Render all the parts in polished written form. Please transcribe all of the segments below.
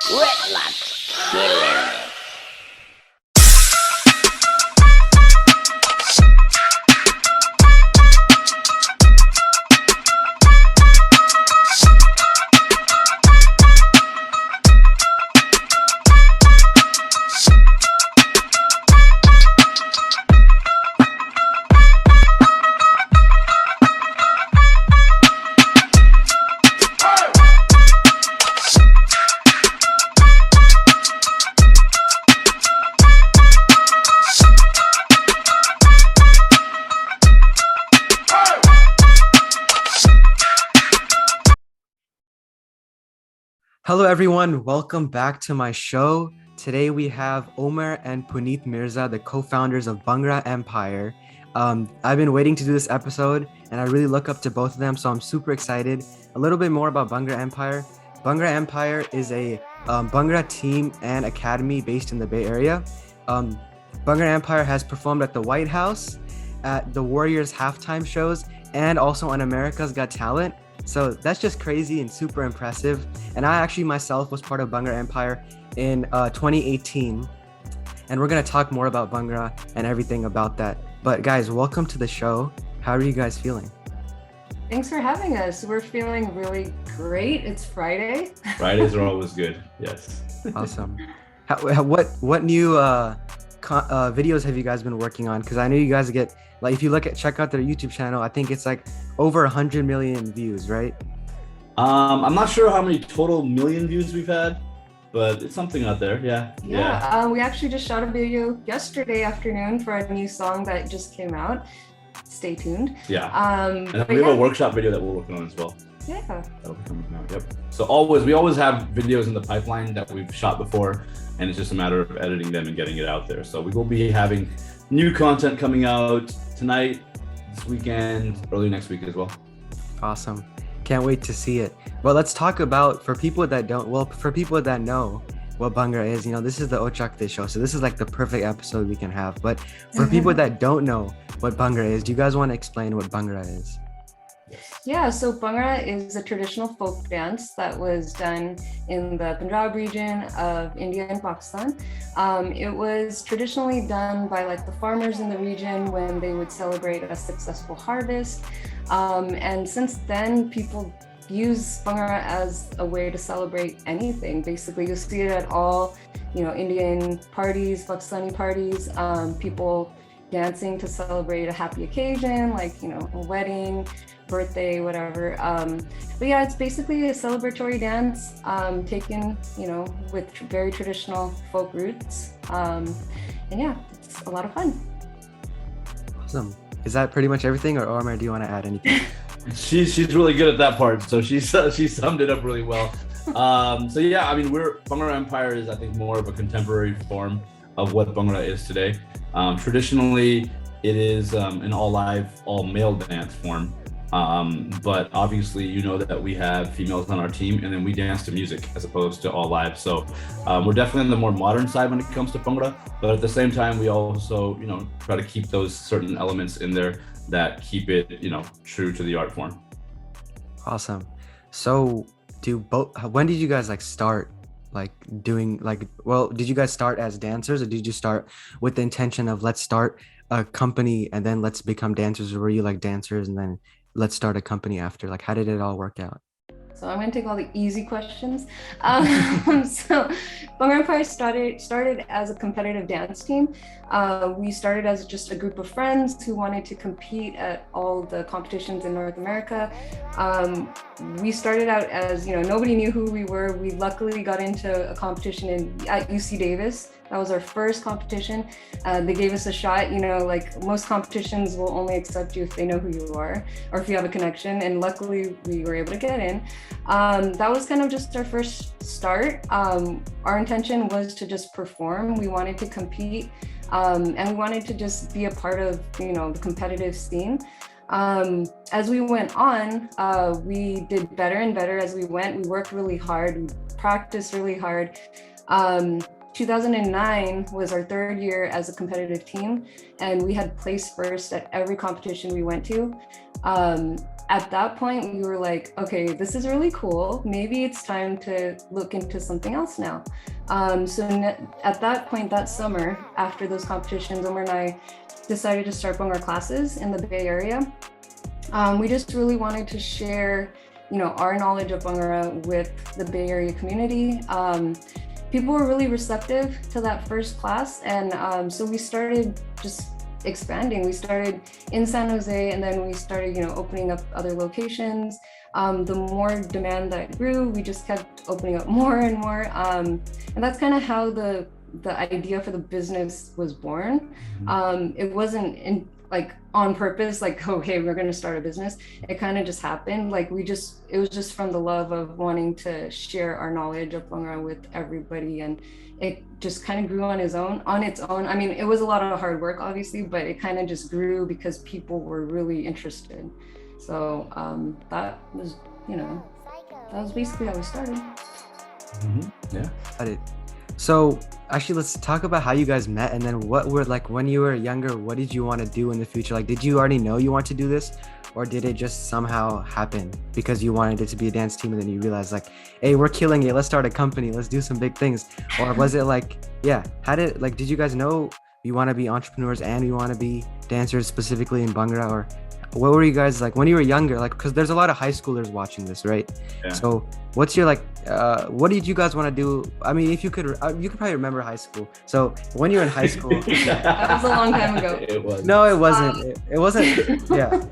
Let's kill it. Hello everyone, welcome back to my show. Today we have Omer and Puneet Mirza, the co-founders of Bhangra Empire. I've been waiting to do this episode and I really look up to both of them, so I'm super excited. A little bit more about Bhangra Empire. Bhangra Empire is a Bhangra team and academy based in the Bay Area. Bhangra Empire has performed at the White House, at the Warriors halftime shows, and also on America's Got Talent. So that's just crazy and super impressive. And I actually myself was part of Bhangra Empire in 2018. And we're going to talk more about Bhangra and everything about that. But guys, welcome to the show. How are you guys feeling? Thanks for having us. We're feeling really great. It's Friday. Fridays are always good. Yes. Awesome. What new videos have you guys been working on? Because I know you guys get, like, if you check out their YouTube channel, I think it's like over 100 million views, right? I'm not sure how many total million views we've had, but it's something out there. Yeah. We actually just shot a video yesterday afternoon for a new song that just came out. Stay tuned. Yeah. And we have a workshop video that we're working on as well. Yeah. That'll be coming out. Yep. So we always have videos in the pipeline that we've shot before, and it's just a matter of editing them and getting it out there. So we will be having new content coming out tonight, this weekend, early next week as well. Awesome. Can't wait to see it. Well, let's talk about, for people that know what Bhangra is, this is the Ochakde show. So this is like the perfect episode we can have. But for people that don't know what Bhangra is, do you guys want to explain what Bhangra is? Yeah, so Bhangra is a traditional folk dance that was done in the Punjab region of India and Pakistan. It was traditionally done by like the farmers in the region when they would celebrate a successful harvest. And since then, people use Bhangra as a way to celebrate anything. Basically, you'll see it at all, Indian parties, Pakistani parties, people dancing to celebrate a happy occasion, like, a wedding, birthday, whatever. But yeah, it's basically a celebratory dance taken, with very traditional folk roots. And yeah, it's a lot of fun. Awesome. Is that pretty much everything, or Omer, do you want to add anything? She's really good at that part, so she summed it up really well. So yeah, I mean, Bhangra Empire is, I think, more of a contemporary form of what Bhangra is today. Traditionally, it is an all-live, all-male dance form. But obviously, that we have females on our team, and then we dance to music as opposed to all live. So we're definitely on the more modern side when it comes to Bhangra, but at the same time, we also, try to keep those certain elements in there that keep it, true to the art form. Awesome. So when did you guys start doing did you guys start as dancers, or did you start with the intention of let's start a company and then let's become dancers, or were you dancers and then let's start a company after? How did it all work out? So I'm going to take all the easy questions. So Bhangra Empire started as a competitive dance team. We started as just a group of friends who wanted to compete at all the competitions in North America. We started out as, nobody knew who we were. We luckily got into a competition at UC Davis. That was our first competition. They gave us a shot. Most competitions will only accept you if they know who you are or if you have a connection. And luckily, we were able to get in. That was kind of just our first start. Our intention was to just perform. We wanted to compete, and we wanted to just be a part of, the competitive scene. As we went on, we did better and better as we went. We worked really hard. We practiced really hard. 2009 was our third year as a competitive team, and we had placed first at every competition we went to. at that point, we were like, okay, this is really cool. Maybe it's time to look into something else now. At that point, that summer, after those competitions, Omer and I decided to start Bhangra classes in the Bay Area. We just really wanted to share, our knowledge of Bhangra with the Bay Area community. People were really receptive to that first class, and so we started just expanding. We started in San Jose, and then we started, opening up other locations. The more demand that grew, we just kept opening up more and more. And that's kind of how the idea for the business was born. It wasn't on purpose, like, okay, we're going to start a business. It kind of just happened. It was just from the love of wanting to share our knowledge of Bhangra with everybody, and it just kind of grew on its own. I mean, it was a lot of hard work, obviously, but it kind of just grew because people were really interested. So that was basically how we started. Yeah. Got it. So actually, let's talk about how you guys met, and then what were, like, when you were younger, what did you want to do in the future? Like, did you already know you want to do this, or did it just somehow happen because you wanted it to be a dance team and then you realized, like, hey, we're killing it, let's start a company, let's do some big things? Or was it like, yeah, did you guys know you want to be entrepreneurs and you want to be dancers specifically in Bhangra? Or what were you guys like when you were younger? Like, because there's a lot of high schoolers watching this, right? Yeah. So what's your, like, what did you guys want to do? I mean, if you could probably remember high school. So when you were in high school, that was a long time ago. It was. No, it wasn't. It wasn't. Yeah.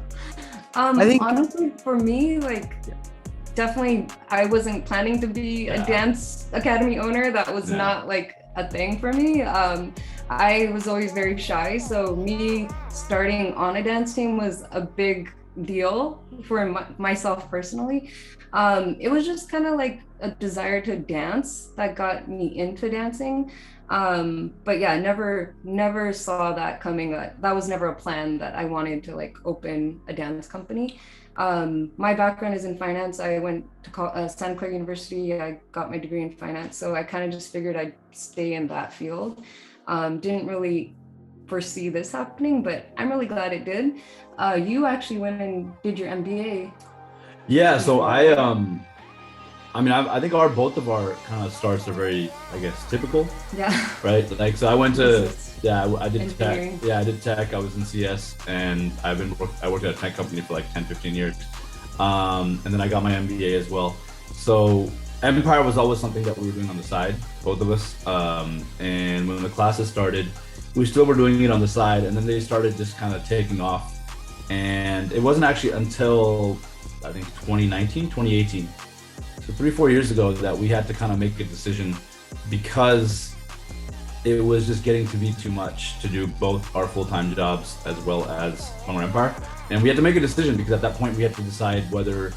I think honestly, for me, definitely, I wasn't planning to be a dance academy owner. That was not like a thing for me. I was always very shy, so me starting on a dance team was a big deal for myself personally. It was just kind of like a desire to dance that got me into dancing. But yeah, never saw that coming. That was never a plan that I wanted to open a dance company. My background is in finance. I went to Santa Clara University. I got my degree in finance. So I kind of just figured I'd stay in that field. Didn't really foresee this happening, but I'm really glad it did. You actually went and did your MBA. Yeah, so I think both of our kind of starts are very, I guess, typical. Yeah. Right. Like, so I went to, I did tech. engineering. Yeah, I did tech. I was in CS, and I worked at a tech company for like 10, 15 years. And then I got my MBA as well. So Empire was always something that we were doing on the side, both of us. And when the classes started, we still were doing it on the side, and then they started just kind of taking off. And it wasn't actually until I think 2018, so 3-4 years ago, that we had to kind of make a decision, because it was just getting to be too much to do both our full-time jobs as well as Bhangra Empire. And we had to make a decision, because at that point we had to decide whether,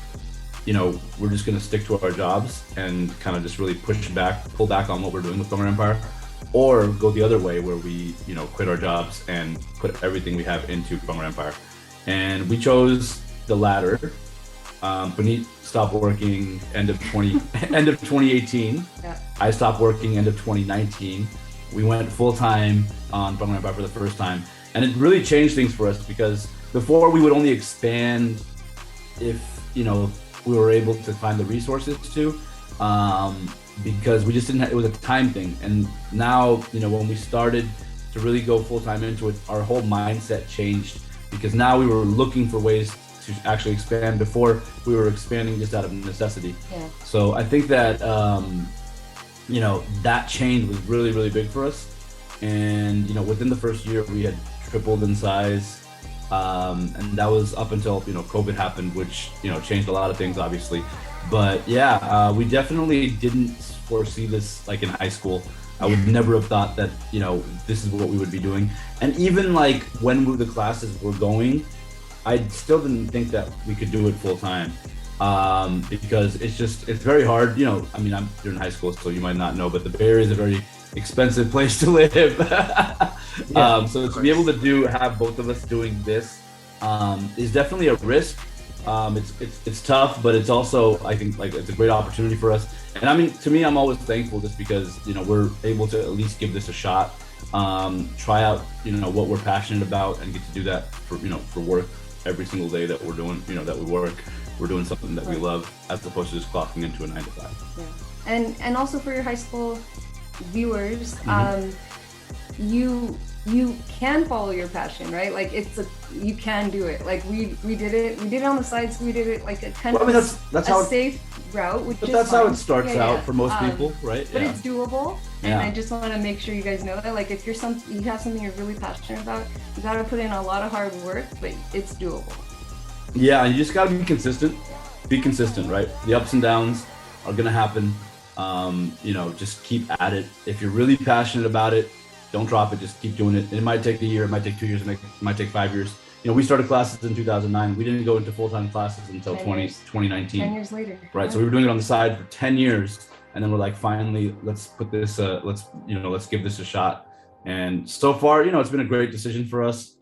we're just going to stick to our jobs and kind of just really pull back on what we're doing with Bhangra Empire, or go the other way where we, quit our jobs and put everything we have into Bhangra Empire. And we chose the latter. Puneet stopped working end of 2018. Yeah. I stopped working end of 2019. We went full time on Bhangra Empire for the first time, and it really changed things for us, because before we would only expand if we were able to find the resources to, because we just didn't it was a time thing. And now when we started to really go full time into it, our whole mindset changed, because now we were looking for ways to actually expand. Before, we were expanding just out of necessity. Yeah. So I think that that change was really, really big for us. And within the first year, we had tripled in size, and that was up until COVID happened, which changed a lot of things, obviously. But yeah, we definitely didn't foresee this like in high school. I would never have thought that this is what we would be doing. And even like when the classes were going, I still didn't think that we could do it full time, because it's very hard. You're in high school, so you might not know, but the Bay Area is a very expensive place to live. So to be able to have both of us doing this is definitely a risk. It's tough, but it's also, I think, like, it's a great opportunity for us. And to me, I'm always thankful, just because we're able to at least give this a shot, try out what we're passionate about, and get to do that for work. every single day that we're doing, that we work, we're doing something that we love, as opposed to just clocking into a 9 to 5. Yeah. And also for your high school viewers, you can follow your passion, right? Like you can do it. Like we did it on the sides. We did it like a kind of that's a safe route, which is that's fun. how it starts out for most people, right? But it's doable, and I just want to make sure you guys know that. Like if you have something you're really passionate about, you got to put in a lot of hard work, but it's doable. Yeah, you just got to be consistent. Be consistent, right? The ups and downs are gonna happen. Just keep at it. If you're really passionate about it, don't drop it. Just keep doing it. It might take a year, it might take 2 years, it might take 5 years. We started classes in 2009. We didn't go into full-time classes until 2019. 10 years later. Right. So we were doing it on the side for 10 years. And then we're like, finally, let's put this, let's give this a shot. And so far, it's been a great decision for us.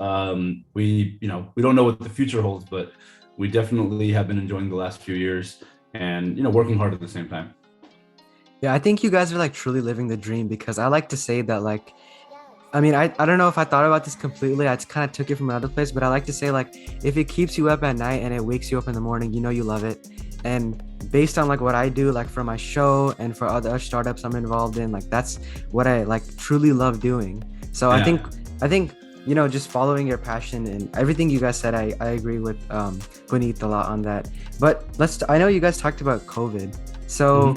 We don't know what the future holds, but we definitely have been enjoying the last few years and, working hard at the same time. Yeah, I think you guys are like truly living the dream, because I like to say that, like, I mean, I don't know if I thought about this completely. I kind of took it from another place, but I like to say, like, if it keeps you up at night and it wakes you up in the morning, you love it. And based on like what I do, like for my show and for other startups I'm involved in, like that's what I like truly love doing. So I think, just following your passion and everything you guys said, I agree with Puneet a lot on that. But I know you guys talked about COVID. So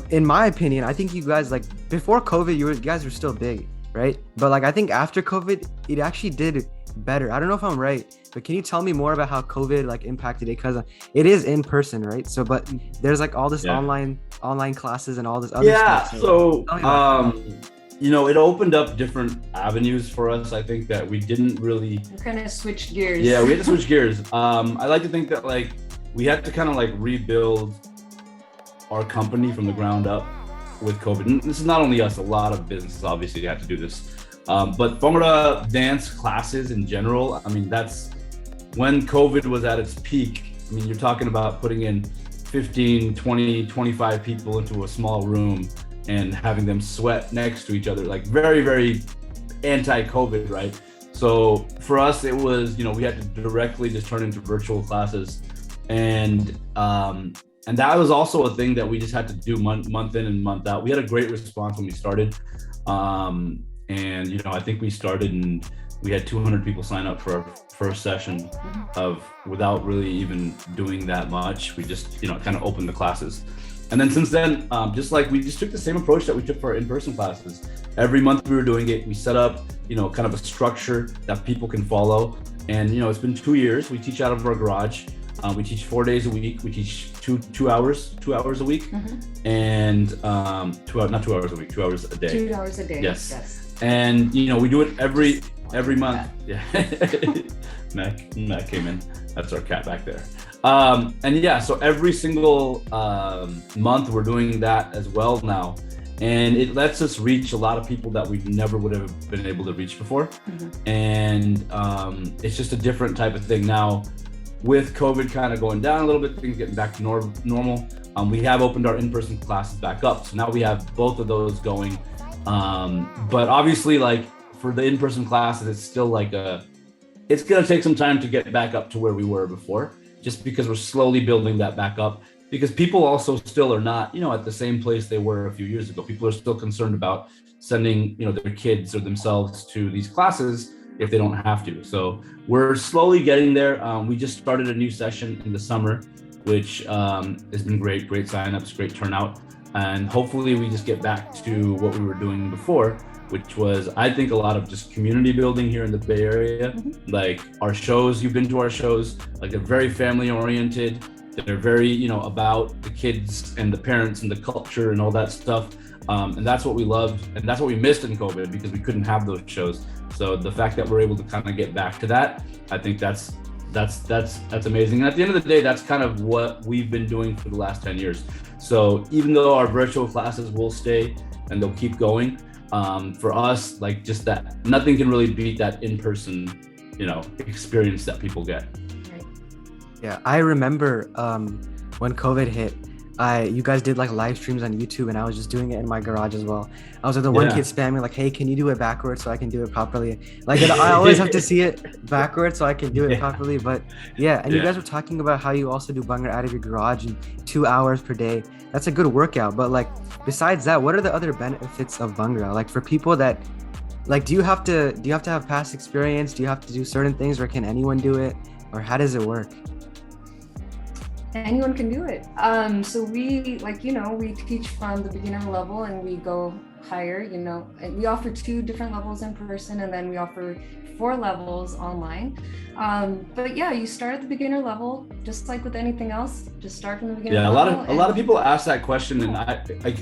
in my opinion, I think you guys, like before COVID, you guys were still big. Right? But like, I think after COVID, it actually did better. I don't know if I'm right, but can you tell me more about how COVID like impacted it? Because it is in person, right? So, but there's like all this online classes and all this other stuff. So it opened up different avenues for us. I think that we didn't really kind of switch gears. Yeah, we had to switch gears. I like to think that like we had to kind of like rebuild our company from the ground up with COVID. And this is not only us, a lot of businesses obviously had to do this. But Bhangra dance classes in general, I mean, that's when COVID was at its peak. I mean, you're talking about putting in 15, 20, 25 people into a small room and having them sweat next to each other, like very, very anti-COVID, right? So for us, it was, we had to directly just turn into virtual classes. And that was also a thing that we just had to do month in and month out. We had a great response when we started. I think we started and we had 200 people sign up for our first session without really even doing that much. We just, kind of opened the classes. And then since then, we just took the same approach that we took for our in-person classes. Every month we were doing it. We set up, kind of a structure that people can follow. And, it's been 2 years. We teach out of our garage. We teach 4 days a week. We teach two hours a week, and not 2 hours a week, 2 hours a day. 2 hours a day. Yes. And we do it every month. Yeah. Mac came in. That's our cat back there. So every single month we're doing that as well now, and it lets us reach a lot of people that we never would have been able to reach before. And it's just a different type of thing now. With COVID kind of going down a little bit, things getting back to normal, we have opened our in-person classes back up. So now we have both of those going. But obviously, like for the in-person classes, it's still like it's going to take some time to get back up to where we were before, just because we're slowly building that back up. Because people also still are not, at the same place they were a few years ago. People are still concerned about sending, their kids or themselves to these classes if they don't have to. So we're slowly getting there. We just started a new session in the summer, which has been great signups, great turnout. And hopefully we just get back to what we were doing before, which was, I think, a lot of just community building here in the Bay Area. Like our shows, you've been to our shows, like they're very family oriented. They're very, about the kids and the parents and the culture and all that stuff. And that's what we loved. And that's what we missed in COVID, because we couldn't have those shows. So the fact that we're able to kind of get back to that, I think that's amazing. And at the end of the day, that's kind of what we've been doing for the last 10 years. So even though our virtual classes will stay and they'll keep going, for us, like just that, nothing can really beat that in-person, experience that people get. Yeah, I remember when COVID hit, you guys did like live streams on YouTube, and I was just doing it in my garage as well. I was like the one Yeah. kid spamming like, "Hey, can you do it backwards so I can do it properly?" Like I always have to see it backwards so I can do it Yeah. properly. But yeah, and you Yeah. guys were talking about how you also do Bhangra out of your garage in 2 hours per day. That's a good workout. But like besides that, what are the other benefits of Bhangra? Like for people that like, do you have to have past experience? Do you have to do certain things, or can anyone do it, or how does it work? Anyone can do it. So we, like, we teach from the beginner level and we go higher, and we offer 2 different levels in person, and then we offer 4 levels online. But yeah, you start at the beginner level, just like with anything else, just start from the beginner Yeah, level. a lot of people ask that question, and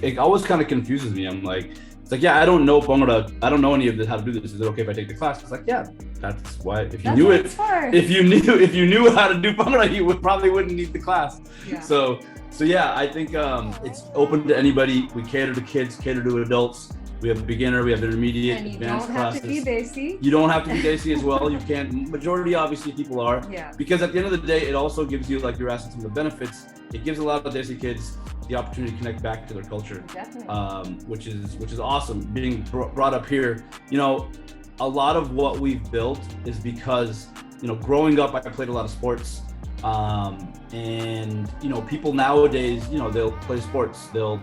it always kind of confuses me. I'm like, it's like, yeah, I don't know Bhangra, I don't know any of this, how to do this. Is it okay if I take the class? It's like, yeah, that's why. If you That's knew what it, it's for. if you knew how to do Bhangra, you probably wouldn't need the class. Yeah. So yeah, I think it's open to anybody. We cater to kids, cater to adults. We have beginner, we have intermediate, And you advanced don't have classes. to be Desi. You don't have to be Desi as well. You can. Majority, obviously, people are. Yeah. Because at the end of the day, it also gives you, like you're asking, some of the benefits. It gives a lot of Desi kids the opportunity to connect back to their culture, Definitely. which is awesome. Being brought up here, a lot of what we've built is because, growing up, I played a lot of sports, and people nowadays, they'll play sports, they'll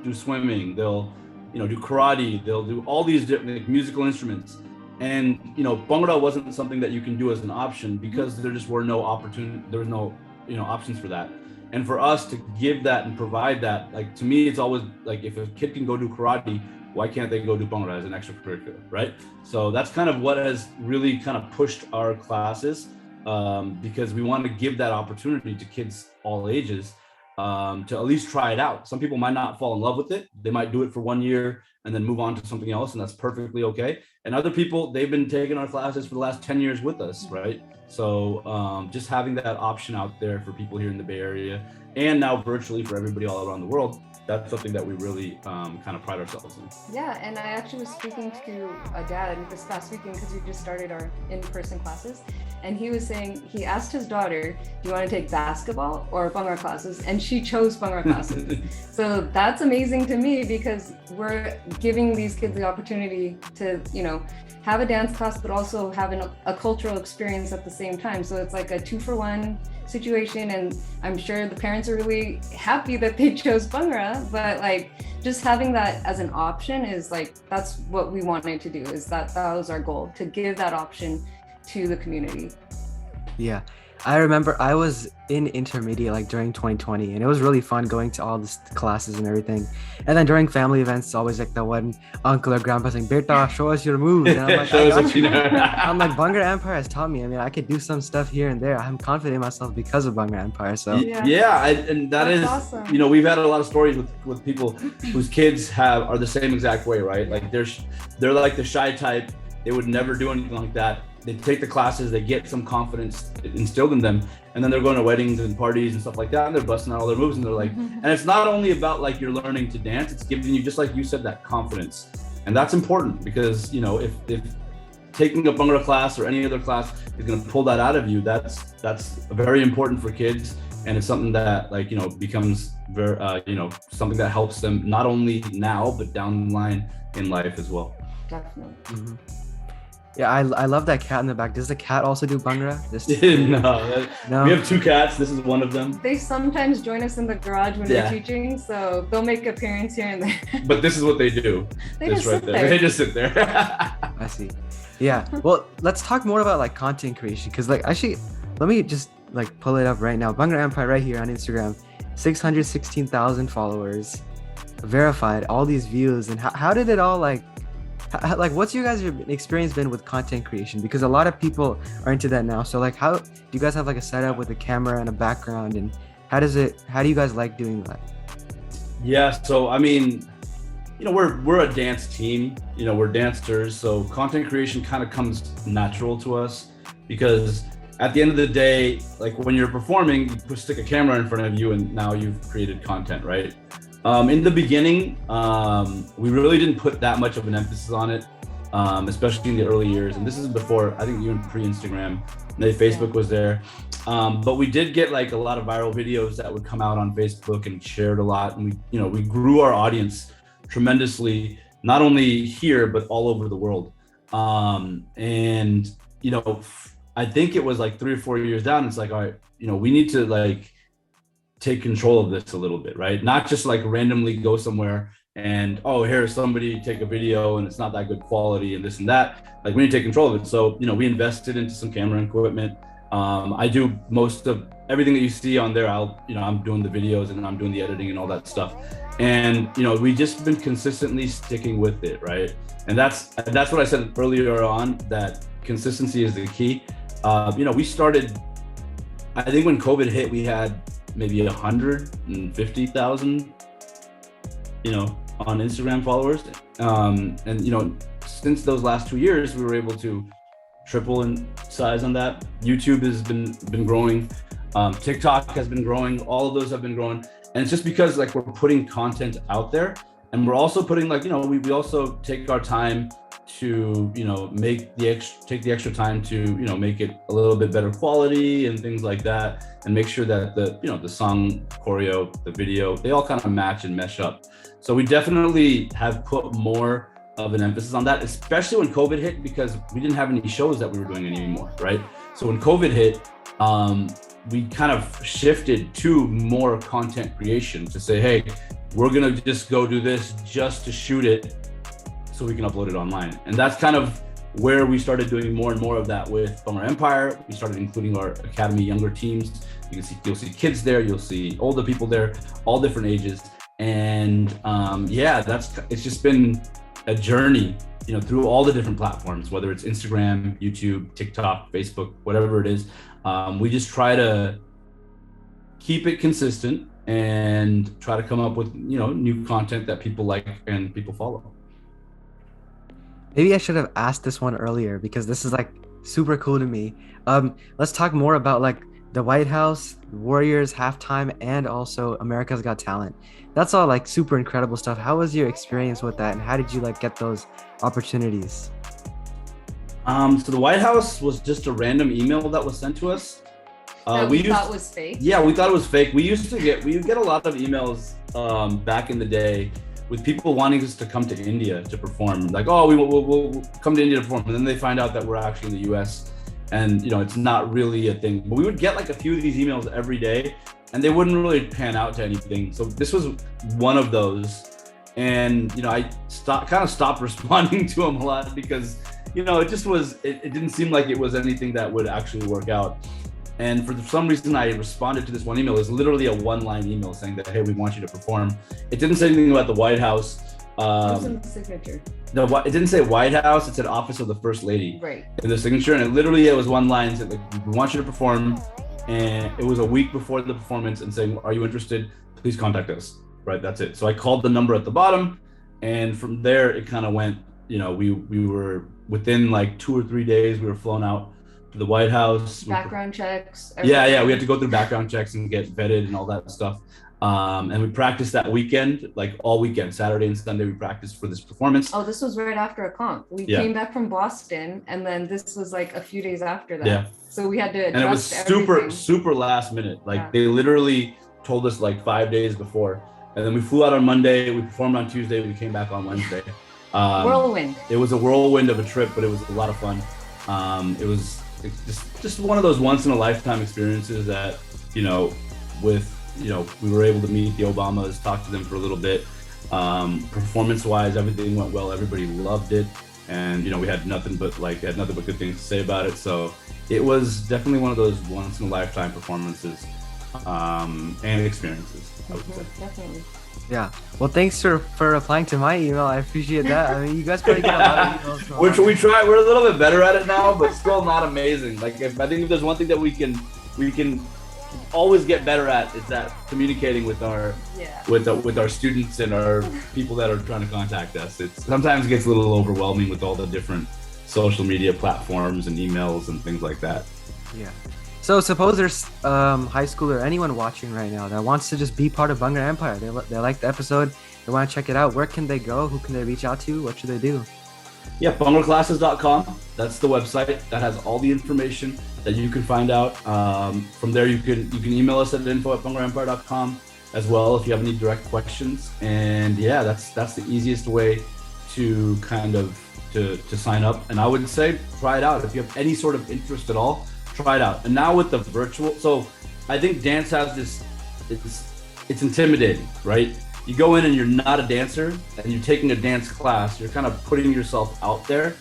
do swimming, they'll do karate, they'll do all these different like, musical instruments. And, Bhangra wasn't something that you can do as an option because there just were no options for that. And for us to give that and provide that, like, to me, it's always like, if a kid can go do karate, why can't they go do Bhangra as an extracurricular, right? So that's kind of what has really kind of pushed our classes, because we want to give that opportunity to kids all ages, to at least try it out. Some people might not fall in love with it. They might do it for 1 year and then move on to something else, and that's perfectly okay. And other people, they've been taking our classes for the last 10 years with us, right? So just having that option out there for people here in the Bay Area, and now virtually for everybody all around the world, that's something that we really kind of pride ourselves in. Yeah, and I actually was speaking to a dad this past weekend because we just started our in-person classes, and he was saying, he asked his daughter, do you want to take basketball or Bhangra classes? And she chose Bhangra classes. So that's amazing to me because we're giving these kids the opportunity to, have a dance class, but also having a cultural experience at the same time. So it's like a 2-for-1 situation, and I'm sure the parents are really happy that they chose Bhangra, but like just having that as an option is like, that's what we wanted to do, is that was our goal, to give that option to the community. Yeah. I remember I was in intermediate like during 2020, and it was really fun going to all the classes and everything. And then during family events, it's always like the one uncle or grandpa saying, "Beta, show us your moves." And I'm like, Show us what you know. I'm like, Bhangra Empire has taught me. I mean, I could do some stuff here and there. I'm confident in myself because of Bhangra Empire. So Yeah. And That's is awesome. we've had a lot of stories with people whose kids are the same exact way, right? Like they're like the shy type. They would never do anything like that. They take the classes, they get some confidence instilled in them, and then they're going to weddings and parties and stuff like that, and they're busting out all their moves, and they're like, and it's not only about like you're learning to dance, it's giving you, just like you said, that confidence. And that's important because, if taking a Bhangra class or any other class is going to pull that out of you, that's very important for kids. And it's something that becomes very, something that helps them not only now, but down the line in life as well. Definitely. Mhm. Yeah, I love that cat in the back. Does the cat also do Bhangra? No, we have 2 cats. This is one of them. They sometimes join us in the garage when we're teaching, so they'll make appearance here and there. But this is what they do. They just sit there. They just sit there. I see. Yeah. Well, let's talk more about like content creation, because like actually, let me just like pull it up right now. Bhangra Empire right here on Instagram, 616,000 followers, verified, all these views, and how did it all like what's your guys' experience been with content creation? Because a lot of people are into that now. So like, how do you guys have like a setup with a camera and a background, and how do you guys like doing that? Yeah, so I mean, we're a dance team, we're dancers, so content creation kind of comes natural to us, because at the end of the day, like when you're performing, you stick a camera in front of you and now you've created content, right? In the beginning, we really didn't put that much of an emphasis on it. especially in the early years. And this is before, I think, even pre-Instagram. Facebook was there. But we did get like a lot of viral videos that would come out on Facebook and shared a lot. And we grew our audience tremendously, not only here, but all over the world. And, I think it was like 3 or 4 years down. It's like, all right, we need to like take control of this a little bit, right? Not just like randomly go somewhere and, oh, here's somebody take a video and it's not that good quality and this and that. Like, we need to take control of it. So, we invested into some camera equipment. I do most of everything that you see on there. I'm doing the videos and I'm doing the editing and all that stuff. And, we just been consistently sticking with it, right? And that's what I said earlier on, that consistency is the key. We started, I think when COVID hit, we had maybe 150,000, on Instagram followers. And, since those last 2 years, we were able to triple in size on that. YouTube has been growing. TikTok has been growing. All of those have been growing. And it's just because like we're putting content out there, and we're also putting like, we also take our time to, take the extra time to, make it a little bit better quality and things like that, and make sure that the song choreo, the video, they all kind of match and mesh up. So we definitely have put more of an emphasis on that, especially when COVID hit, because we didn't have any shows that we were doing anymore, right? So when COVID hit, we kind of shifted to more content creation to say, hey, we're gonna just go do this just to shoot it so we can upload it online. And that's kind of where we started doing more and more of that with Bhangra Empire. We started including our Academy younger teams. You'll see kids there, you'll see older people there, all different ages. And it's just been a journey, through all the different platforms, whether it's Instagram, YouTube, TikTok, Facebook, whatever it is. We just try to keep it consistent and try to come up with, new content that people like and people follow. Maybe I should have asked this one earlier, because this is like super cool to me. Let's talk more about like the White House, Warriors halftime, and also America's Got Talent. That's all like super incredible stuff. How was your experience with that, and how did you like get those opportunities? So the White House was just a random email that was sent to us. We thought was fake. Yeah, we thought it was fake. We would get a lot of emails back in the day with people wanting us to come to India to perform. Like, oh, we'll come to India to perform, and then they find out that we're actually in the US, and it's not really a thing. But we would get like a few of these emails every day, and they wouldn't really pan out to anything. So this was one of those, and I kind of stopped responding to them a lot, because it just was, it didn't seem like it was anything that would actually work out. And for some reason, I responded to this one email. It was literally a one-line email saying that, hey, we want you to perform. It didn't say anything about the White House. It was in the signature. It didn't say White House. It said Office of the First Lady. Right. In the signature. And it was one line. It said, like, we want you to perform. And it was a week before the performance, and saying, are you interested? Please contact us. Right. That's it. So I called the number at the bottom. And from there, it kind of went, we were within like 2 or 3 days, we were flown out to the White House. Background checks. Everything. Yeah. We had to go through background checks and get vetted and all that stuff. And we practiced that weekend, like all weekend, Saturday and Sunday, we practiced for this performance. Oh, this was right after a comp. We came back from Boston, and then this was like a few days after that. Yeah. So we had to adjust. And it was super last minute. Like they literally told us like 5 days before. And then we flew out on Monday, we performed on Tuesday, we came back on Wednesday. Whirlwind. It was a whirlwind of a trip, but it was a lot of fun. It was just one of those once in a lifetime experiences that, we were able to meet the Obamas, talk to them for a little bit. Performance-wise, everything went well. Everybody loved it, and we had nothing but good things to say about it. So it was definitely one of those once in a lifetime performances and experiences, I would say. Definitely. Yeah. Well, thanks for replying to my email. I appreciate that. I mean, you guys probably get a lot of emails. Which we try. We're a little bit better at it now, but still not amazing. Like, I think if there's one thing that we can always get better at, is that communicating with our with our students and our people that are trying to contact us. It sometimes gets a little overwhelming with all the different social media platforms and emails and things like that. Yeah. So suppose there's high school or anyone watching right now that wants to just be part of Bhangra Empire. They like the episode. They want to check it out. Where can they go? Who can they reach out to? What should they do? Yeah, bhangraclasses.com. That's the website that has all the information that you can find out. From there, you can email us at info@bhangraempire.com as well if you have any direct questions. And yeah, that's the easiest way to kind of to sign up. And I would say try it out. If you have any sort of interest at all, try it out. And now with the virtual, so I think dance has this, it's intimidating, right? You go in and you're not a dancer and you're taking a dance class, you're kind of putting yourself out there.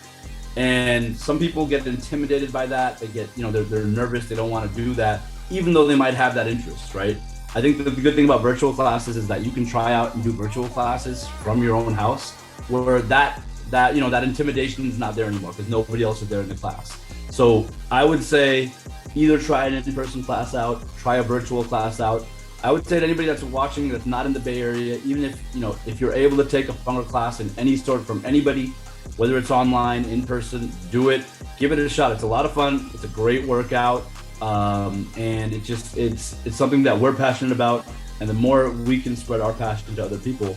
And some people get intimidated by that. They get, they're nervous. They don't want to do that, even though they might have that interest, right? I think the good thing about virtual classes is that you can try out and do virtual classes from your own house, where that intimidation is not there anymore because nobody else is there in the class. So I would say either try an in-person class out, try a virtual class out. I would say to anybody that's watching that's not in the Bay Area, even if you're able to take a Bhangra class in any sort from anybody, whether it's online, in person, do it, give it a shot. It's a lot of fun. It's a great workout. And it's something that we're passionate about. And the more we can spread our passion to other people,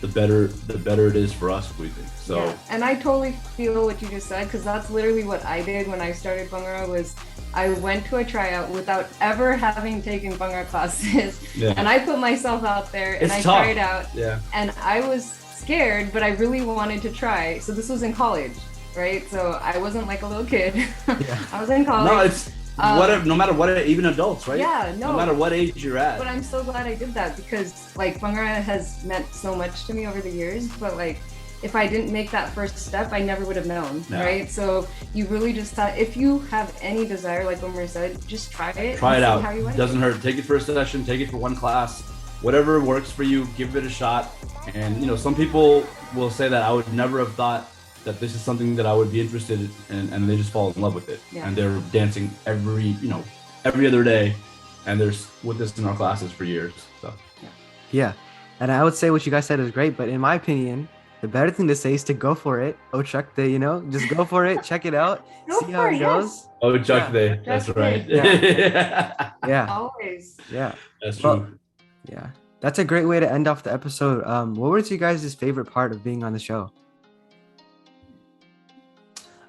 the better it is for us, we think. So, yeah. And I totally feel what you just said, because that's literally what I did when I started Bhangra. Was I went to a tryout without ever having taken Bhangra classes, and I put myself out there and I tried out, and I was scared, but I really wanted to try. So this was in college, right? So I wasn't like a little kid. I was in college. No, it's no matter what, even adults, right? Yeah, no matter what age you're at. But I'm so glad I did that, because like Bhangra has meant so much to me over the years, but like if I didn't make that first step, I never would have known, right? So you really just thought, if you have any desire, like Omer said, just try it. Try it out. It doesn't hurt. Take it for a session, take it for one class, whatever works for you, give it a shot. And some people will say that I would never have thought that this is something that I would be interested in, and they just fall in love with it. And they're dancing every other day, and they're with us in our classes for years. So yeah. And I would say what you guys said is great, but in my opinion, the better thing to say is to go for it. Ochakde, just go for it, check it out, see how it goes. Ochakde, that's right. Yeah. Always. Yeah. That's true. Yeah. That's a great way to end off the episode. What was you guys' favorite part of being on the show?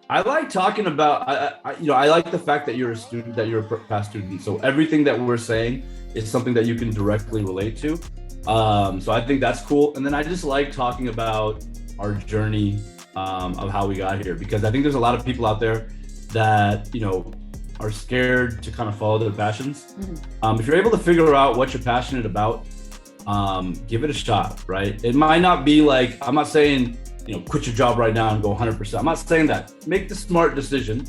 I like talking about, I like the fact that you're a student, that you're a past student. So everything that we're saying is something that you can directly relate to. So I think that's cool. And then I just like talking about our journey of how we got here, because I think there's a lot of people out there that, are scared to kind of follow their passions. If you're able to figure out what you're passionate about, give it a shot, right? It might not be like, I'm not saying, quit your job right now and go 100%. I'm not saying that. Make the smart decision,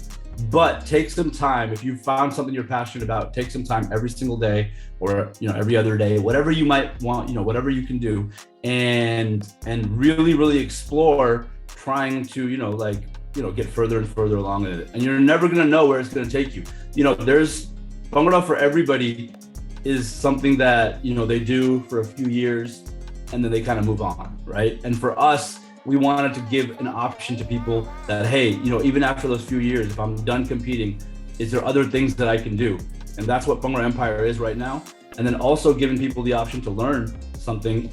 but take some time. If you found something you're passionate about, take some time every single day, or every other day, whatever you might want, whatever you can do, and really, really explore trying to get further and further along in it. And you're never gonna know where it's gonna take you. There's Bhangra for everybody is something that they do for a few years and then they kind of move on, right? And for us, we wanted to give an option to people that, hey, even after those few years, if I'm done competing, is there other things that I can do? And that's what Bhangra Empire is right now. And then also giving people the option to learn something,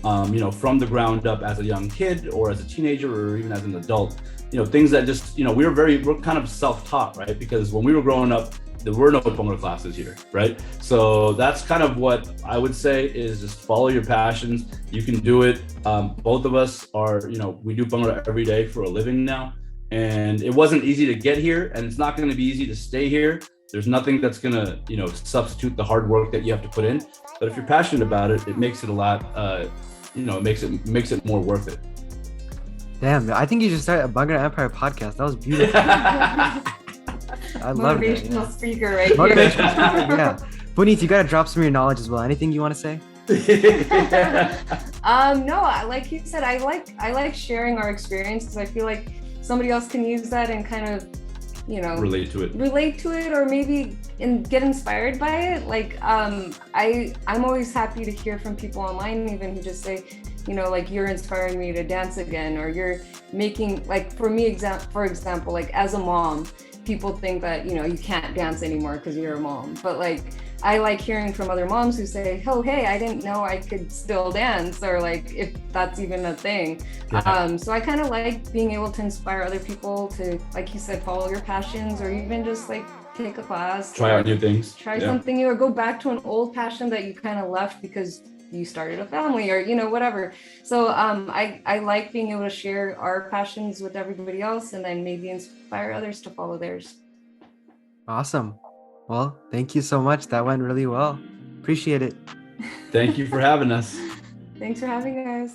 from the ground up as a young kid or as a teenager or even as an adult. Things that just, we're kind of self-taught, right? Because when we were growing up, there were no Bhangra classes here, right? So that's kind of what I would say is just follow your passions. You can do it. Both of us are, we do Bhangra every day for a living now. And it wasn't easy to get here, and it's not going to be easy to stay here. There's nothing that's going to, substitute the hard work that you have to put in. But if you're passionate about it, it makes it a lot, it makes it more worth it. Damn, I think you should start a Bhangra Empire podcast. That was beautiful. I love it. Motivational speaker right here. Motivational speaker, yeah. Puneet, you gotta drop some of your knowledge as well. Anything you want to say? No, like you said, I like sharing our experience, because I feel like somebody else can use that and kind of, relate to it, or maybe get inspired by it. Like, I'm always happy to hear from people online, even who just say, like, you're inspiring me to dance again, or you're making, like, for me, for example, like as a mom, people think that, you can't dance anymore because you're a mom. But like, I like hearing from other moms who say, oh, hey, I didn't know I could still dance, or like if that's even a thing. Yeah. So I kind of like being able to inspire other people to, like you said, follow your passions, or even just like take a class, Try out new things. try Yeah. something new, or go back to an old passion that you kind of left because you started a family, or whatever. So I like being able to share our passions with everybody else, and then maybe inspire others to follow theirs. Awesome. Well, thank you so much. That went really well. Appreciate it. Thank you for having us. Thanks for having us.